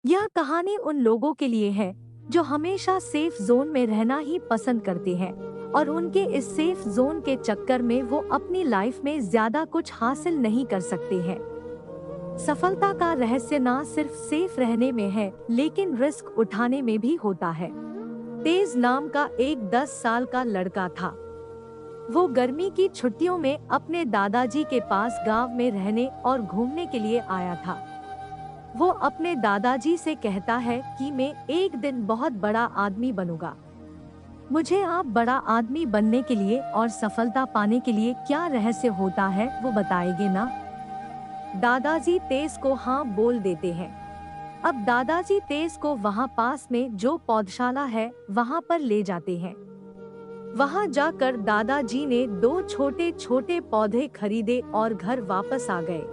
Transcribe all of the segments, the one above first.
यह कहानी उन लोगों के लिए है जो हमेशा सेफ जोन में रहना ही पसंद करते हैं और उनके इस सेफ जोन के चक्कर में वो अपनी लाइफ में ज्यादा कुछ हासिल नहीं कर सकते हैं। सफलता का रहस्य ना सिर्फ सेफ रहने में है लेकिन रिस्क उठाने में भी होता है। तेज नाम का एक 10 साल का लड़का था। वो गर्मी की छुट्टियों में अपने दादाजी के पास गांव में रहने और घूमने के लिए आया था। वो अपने दादाजी से कहता है कि मैं एक दिन बहुत बड़ा आदमी बनूंगा। मुझे आप बड़ा आदमी बनने के लिए और सफलता पाने के लिए क्या रहस्य होता है वो बताएंगे ना। दादाजी तेज को हाँ बोल देते हैं। अब दादाजी तेज को वहाँ पास में जो पौधशाला है वहाँ पर ले जाते हैं। वहाँ जाकर दादाजी ने 2 छोटे छोटे पौधे खरीदे और घर वापस आ गए।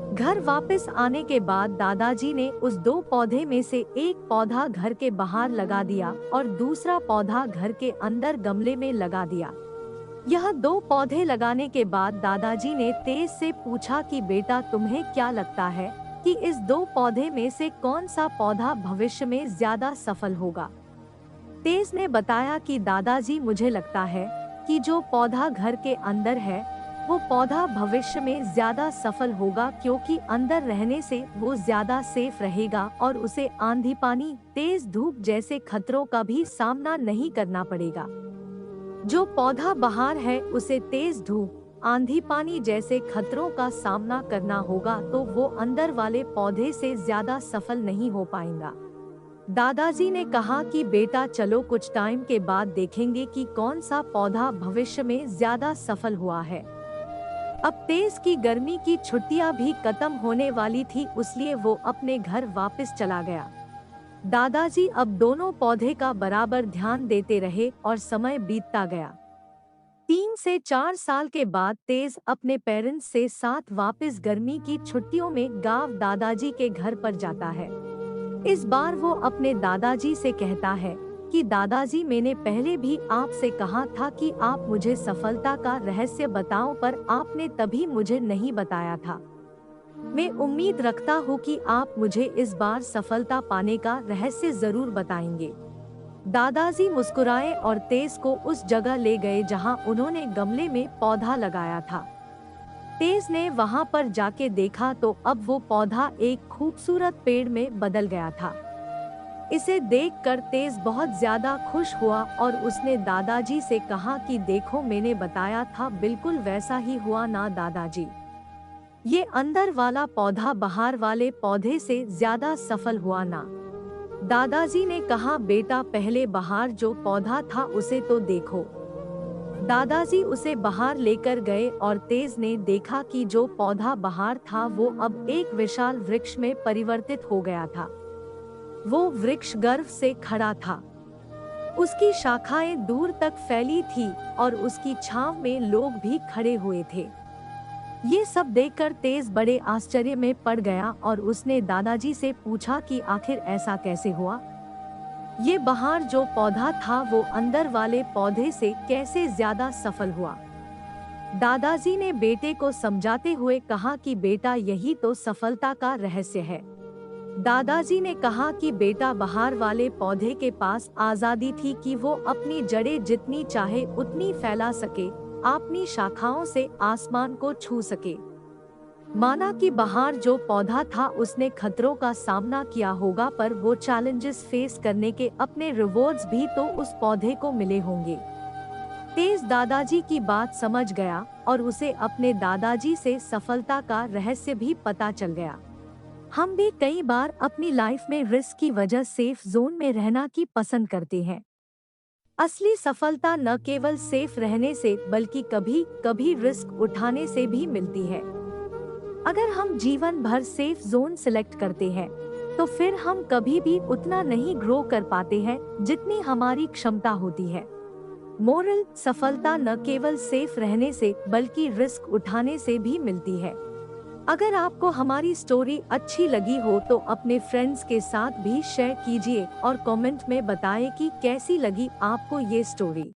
घर वापस आने के बाद दादाजी ने उस 2 पौधे में से एक पौधा घर के बाहर लगा दिया और दूसरा पौधा घर के अंदर गमले में लगा दिया। यह 2 पौधे लगाने के बाद दादाजी ने तेज से पूछा कि बेटा तुम्हें क्या लगता है कि इस 2 पौधे में से कौन सा पौधा भविष्य में ज्यादा सफल होगा। तेज ने बताया कि दादाजी मुझे लगता है कि जो पौधा घर के अंदर है वो पौधा भविष्य में ज्यादा सफल होगा क्योंकि अंदर रहने से वो ज्यादा सेफ रहेगा और उसे आंधी पानी तेज धूप जैसे खतरों का भी सामना नहीं करना पड़ेगा। जो पौधा बाहर है उसे तेज धूप आंधी पानी जैसे खतरों का सामना करना होगा तो वो अंदर वाले पौधे से ज्यादा सफल नहीं हो पाएगा। दादाजी ने कहा कि बेटा चलो कुछ टाइम के बाद देखेंगे कि कौन सा पौधा भविष्य में ज्यादा सफल हुआ है। अब तेज की गर्मी की छुट्टियां भी खत्म होने वाली थी इसलिए वो अपने घर वापस चला गया। दादाजी अब दोनों पौधे का बराबर ध्यान देते रहे और समय बीतता गया। 3 से 4 साल के बाद तेज अपने पेरेंट्स से साथ वापस गर्मी की छुट्टियों में गांव दादाजी के घर पर जाता है। इस बार वो अपने दादाजी से कहता है कि दादाजी मैंने पहले भी आपसे कहा था कि आप मुझे सफलता का रहस्य बताओ पर आपने तभी मुझे नहीं बताया था। मैं उम्मीद रखता हूँ कि आप मुझे इस बार सफलता पाने का रहस्य जरूर बताएंगे। दादाजी मुस्कुराए और तेज को उस जगह ले गए जहाँ उन्होंने गमले में पौधा लगाया था। तेज ने वहाँ पर जाके देखा तो अब वो पौधा एक खूबसूरत पेड़ में बदल गया था। इसे देखकर तेज बहुत ज्यादा खुश हुआ और उसने दादाजी से कहा कि देखो मैंने बताया था बिल्कुल वैसा ही हुआ ना दादाजी। ये अंदर वाला पौधा बाहर वाले पौधे से ज्यादा सफल हुआ ना। दादाजी ने कहा बेटा पहले बाहर जो पौधा था उसे तो देखो। दादाजी उसे बाहर लेकर गए और तेज ने देखा कि जो पौधा बाहर था वो अब एक विशाल वृक्ष में परिवर्तित हो गया था। वो वृक्ष गर्व से खड़ा था। उसकी शाखाएं दूर तक फैली थी और उसकी छांव में लोग भी खड़े हुए थे। ये सब देखकर तेज बड़े आश्चर्य में पड़ गया और उसने दादाजी से पूछा कि आखिर ऐसा कैसे हुआ। ये बाहर जो पौधा था वो अंदर वाले पौधे से कैसे ज्यादा सफल हुआ। दादाजी ने बेटे को समझाते हुए कहा कि बेटा यही तो सफलता का रहस्य है। दादाजी ने कहा कि बेटा बाहर वाले पौधे के पास आजादी थी कि वो अपनी जड़ें जितनी चाहे उतनी फैला सके, अपनी शाखाओं से आसमान को छू सके। माना कि बाहर जो पौधा था उसने खतरों का सामना किया होगा पर वो चैलेंजेस फेस करने के अपने रिवॉर्ड्स भी तो उस पौधे को मिले होंगे। तेज दादाजी की बात समझ गया और उसे अपने दादाजी से सफलता का रहस्य भी पता चल गया। हम भी कई बार अपनी लाइफ में रिस्क की वजह सेफ जोन में रहना की पसंद करते हैं। असली सफलता न केवल सेफ रहने से बल्कि कभी कभी रिस्क उठाने से भी मिलती है। अगर हम जीवन भर सेफ जोन सिलेक्ट करते हैं तो फिर हम कभी भी उतना नहीं ग्रो कर पाते हैं जितनी हमारी क्षमता होती है। मोरल, सफलता न केवल सेफ रहने से बल्कि रिस्क उठाने से भी मिलती है। अगर आपको हमारी स्टोरी अच्छी लगी हो तो अपने फ्रेंड्स के साथ भी शेयर कीजिए और कमेंट में बताएं कि कैसी लगी आपको ये स्टोरी।